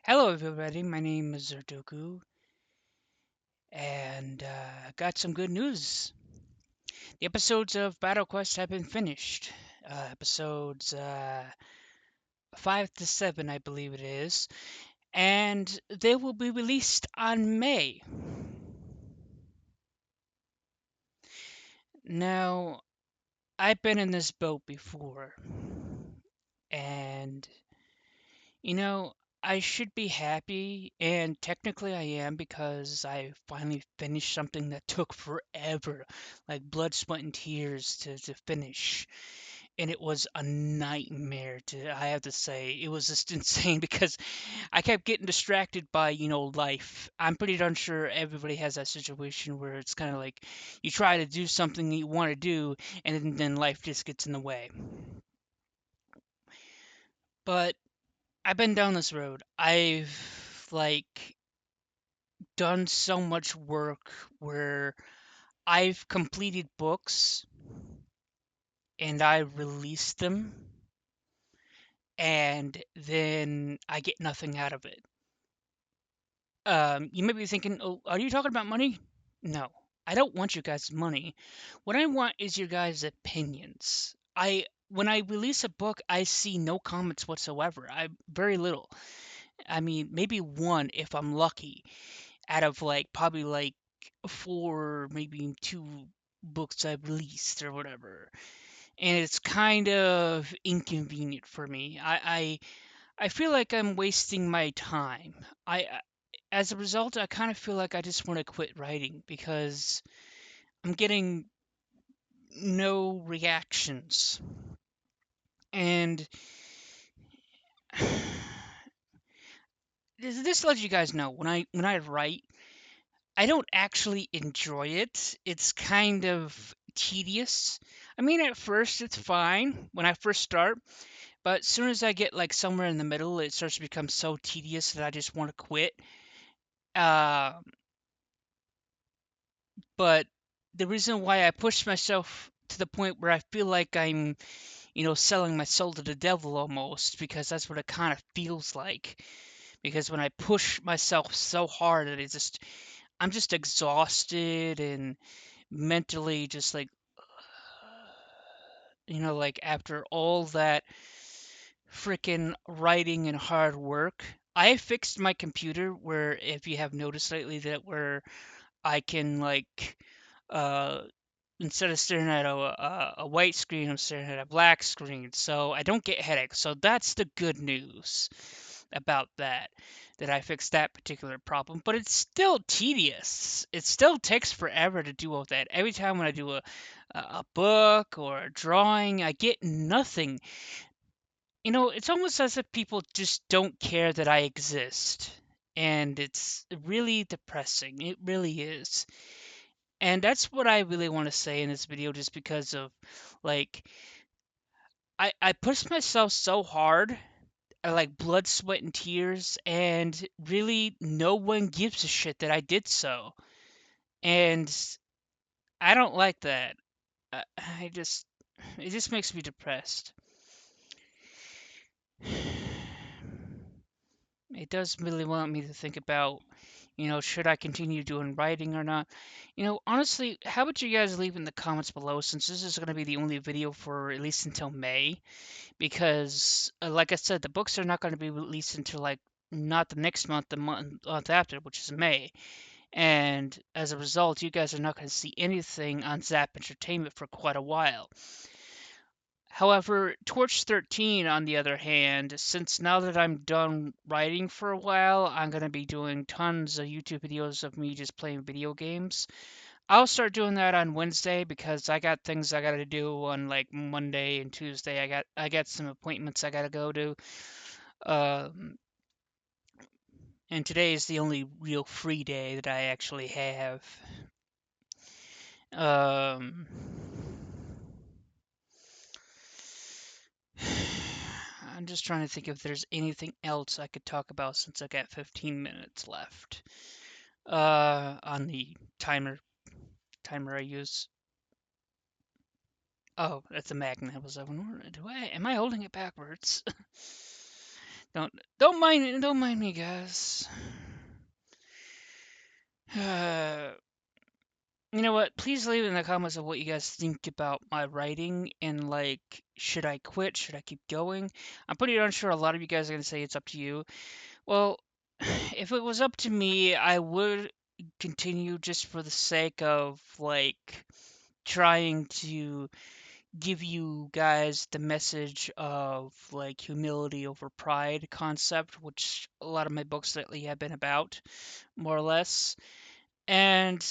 Hello, everybody. My name is ZZEU, and got some good news. The episodes of Battle Quest have been finished. Episodes 5 to 7, I believe it is, and they will be released on May. Now, I've been in this boat before, and you know, I should be happy, and technically I am because I finally finished something that took forever, like blood, sweat, and tears to finish. And it was a nightmare I have to say. It was just insane because I kept getting distracted by, life. I'm pretty darn sure everybody has that situation where it's kind of like you try to do something that you want to do, and then life just gets in the way. But I've been down this road. I've done so much work where I've completed books and I released them and then I get nothing out of it. You may be thinking, "Oh, are you talking about money?" No, I don't want you guys' money. What I want is your guys' opinions. When I release a book, I see no comments whatsoever. I very little. I mean, maybe one if I'm lucky out of probably four, maybe two books I've released or whatever. And it's kind of inconvenient for me. I feel like I'm wasting my time. As a result, I kind of feel like I just want to quit writing because I'm getting no reactions. And this lets you guys know when I write, I don't actually enjoy it. It's kind of tedious. I mean, at first it's fine when I first start, but as soon as I get somewhere in the middle, it starts to become so tedious that I just want to quit. Uh, but the reason why I push myself to the point where I feel like I'm, selling my soul to the devil almost, because that's what it kind of feels like. Because when I push myself so hard that I'm just exhausted and mentally just after all that freaking writing and hard work. I fixed my computer where, if you have noticed lately, that where I can uh instead of staring at a white screen, I'm staring at a black screen, so I don't get headaches. So that's the good news about that I fixed that particular problem. But it's still tedious. It still takes forever to do all that. Every time when I do a book or a drawing, I get nothing. It's almost as if people just don't care that I exist. And it's really depressing. It really is. And that's what I really want to say in this video, just because of like I pushed myself so hard, blood, sweat, and tears, and really no one gives a shit that I did so. And I don't like that. I just it just makes me depressed. It does really want me to think about, should I continue doing writing or not? Honestly, how about you guys leave in the comments below, since this is going to be the only video for at least until May, because like I said, the books are not going to be released until not the next month, the month after, which is May. And as a result, you guys are not going to see anything on Zap Entertainment for quite a while. However, Torch 13, on the other hand, since now that I'm done writing for a while, I'm going to be doing tons of YouTube videos of me just playing video games. I'll start doing that on Wednesday because I got things I got to do on Monday and Tuesday. I got some appointments I got to go to. Um, and today is the only real free day that I actually have. Um, I'm just trying to think if there's anything else I could talk about since I got 15 minutes left. On the timer I use. Oh, that's a magnet. I was like, am I holding it backwards? Don't mind me, guys. You know what? Please leave in the comments of what you guys think about my writing and like, should I quit? Should I keep going? I'm pretty unsure. A lot of you guys are gonna say it's up to you. Well, if it was up to me, I would continue just for the sake of like trying to give you guys the message of like humility over pride concept, which a lot of my books lately have been about, more or less. And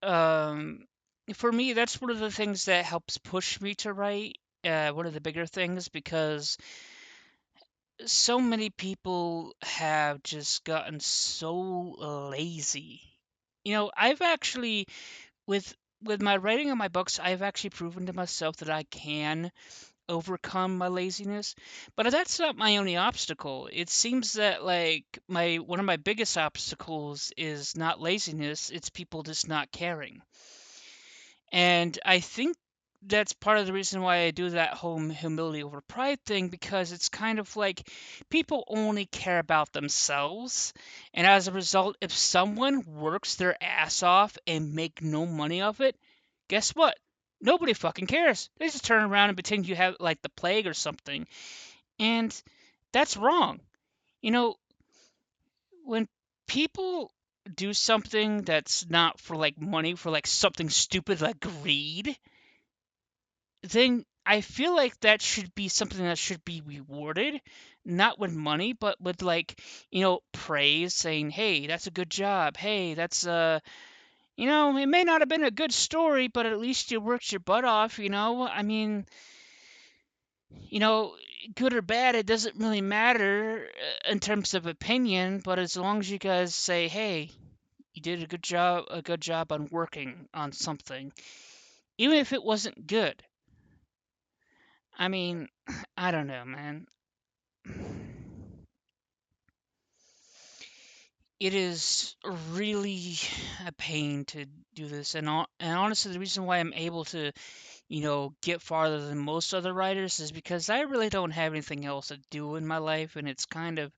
um, for me, that's one of the things that helps push me to write. One of the bigger things because so many people have just gotten so lazy. I've actually with my writing of my books, I've actually proven to myself that I can overcome my laziness. But that's not my only obstacle. It seems that like my one of my biggest obstacles is not laziness, it's people just not caring. And I think that's part of the reason why I do that whole humility over pride thing because it's kind of like people only care about themselves. And as a result, if someone works their ass off and make no money off it, guess what? Nobody fucking cares. They just turn around and pretend you have like the plague or something. And that's wrong. You know, when people do something that's not for like money, for like something stupid like greed, then I feel like that should be something that should be rewarded, not with money, but with like, praise, saying, "Hey, that's a good job. Hey, that's it may not have been a good story, but at least you worked your butt off, you know? I mean, you know, good or bad, it doesn't really matter in terms of opinion, but as long as you guys say, "Hey, you did a good job on working on something," even if it wasn't good. I mean, I don't know, man. It is really a pain to do this, and honestly, the reason why I'm able to, get farther than most other writers is because I really don't have anything else to do in my life, and it's kind of,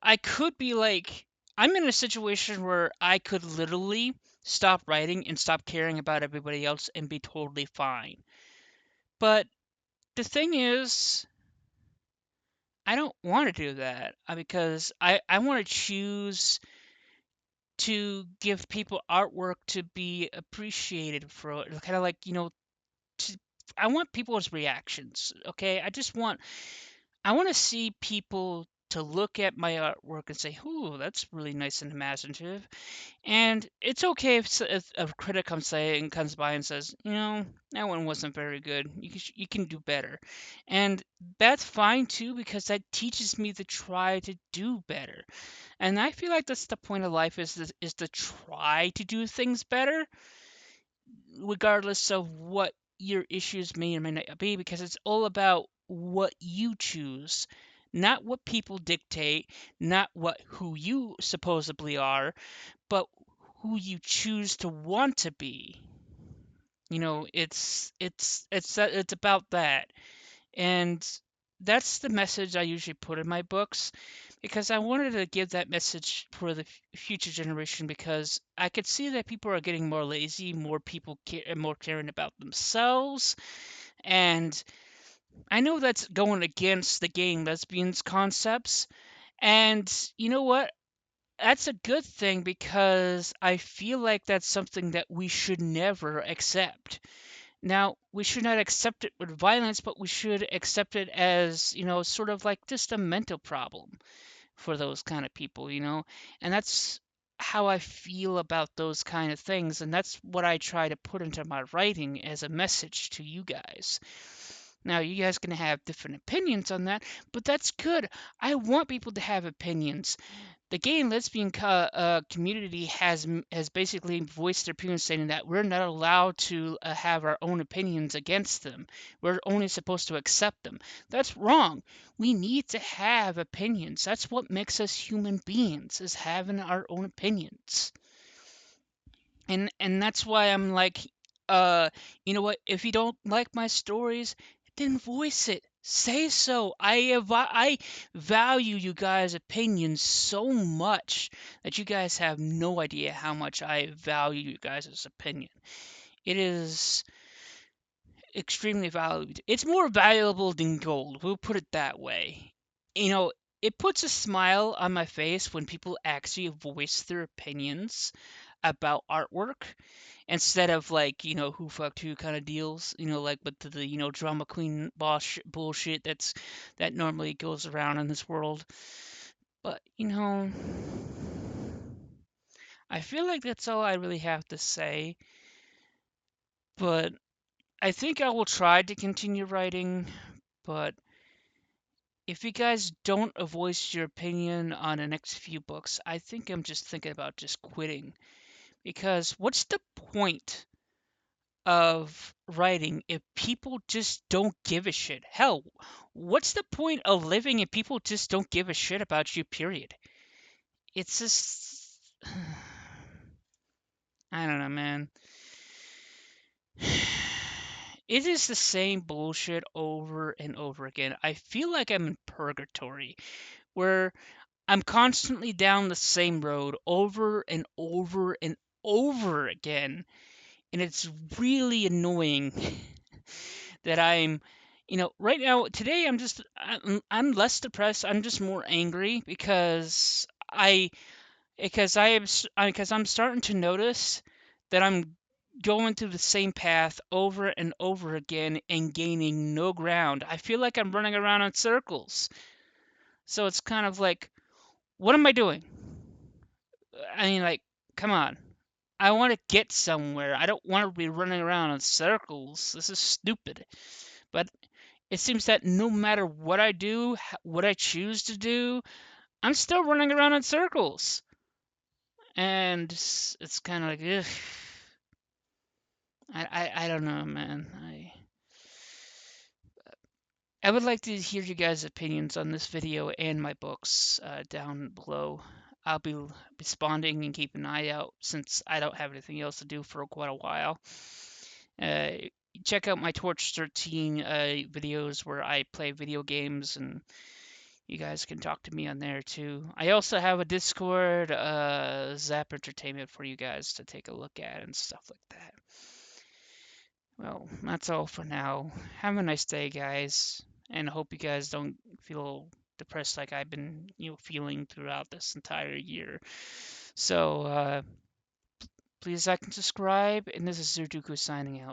I could be like, I'm in a situation where I could literally stop writing and stop caring about everybody else and be totally fine. But the thing is, I don't want to do that because I want to choose to give people artwork to be appreciated for it. Kind of like, to, I want people's reactions. Okay. I want to see people to look at my artwork and say, "Ooh, that's really nice and imaginative." And it's okay if a critic comes by and says, that one wasn't very good. You can do better, and that's fine too because that teaches me to try to do better. And I feel like that's the point of life is to try to do things better, regardless of what your issues may or may not be, because it's all about what you choose, not what people dictate, not what who you supposedly are, but who you choose to want to be. It's about that. And that's the message I usually put in my books because I wanted to give that message for the future generation because I could see that people are getting more lazy, more people more caring about themselves, and I know that's going against the gay and lesbians concepts. And you know what? That's a good thing because I feel like that's something that we should never accept. Now, we should not accept it with violence, but we should accept it as, sort of like just a mental problem for those kind of people, And that's how I feel about those kind of things. And that's what I try to put into my writing as a message to you guys. Now, you guys can have different opinions on that, but that's good. I want people to have opinions. The gay and lesbian community has basically voiced their opinions, saying that we're not allowed to have our own opinions against them. We're only supposed to accept them. That's wrong. We need to have opinions. That's what makes us human beings, is having our own opinions. And that's why I'm like, you know what? If you don't like my stories, then voice it. Say so. I value you guys' opinions so much that you guys have no idea how much I value you guys' opinion. It is extremely valued. It's more valuable than gold. We'll put it that way. You know, it puts a smile on my face when people actually voice their opinions about artwork instead of like, who fucked who kind of deals, like with the drama queen boss bullshit that normally goes around in this world. But, I feel like that's all I really have to say. But I think I will try to continue writing, but if you guys don't voice your opinion on the next few books, I think I'm just thinking about just quitting. Because what's the point of writing if people just don't give a shit? Hell, what's the point of living if people just don't give a shit about you, period? It's just. I don't know, man. It is the same bullshit over and over again. I feel like I'm in purgatory where I'm constantly down the same road over and over and over again. And it's really annoying that right now, today I'm less depressed. I'm just more angry because I'm starting to notice that I'm going through the same path over and over again and gaining no ground. I feel like I'm running around in circles. So it's kind of like, what am I doing? I mean, like, come on. I want to get somewhere. I don't want to be running around in circles. This is stupid. But it seems that no matter what I do, what I choose to do, I'm still running around in circles. And it's kind of like, ugh. I don't know, man. I would like to hear you guys' opinions on this video and my books down below. I'll be responding and keep an eye out since I don't have anything else to do for quite a while. Uh, Check out my Torch 13 videos where I play video games, and you guys can talk to me on there too. I also have a Discord, Zap Entertainment for you guys to take a look at and stuff like that. Well, that's all for now. Have a nice day, guys, and I hope you guys don't feel depressed like I've been, feeling throughout this entire year. So, please like and subscribe, and this is ZZEU signing out.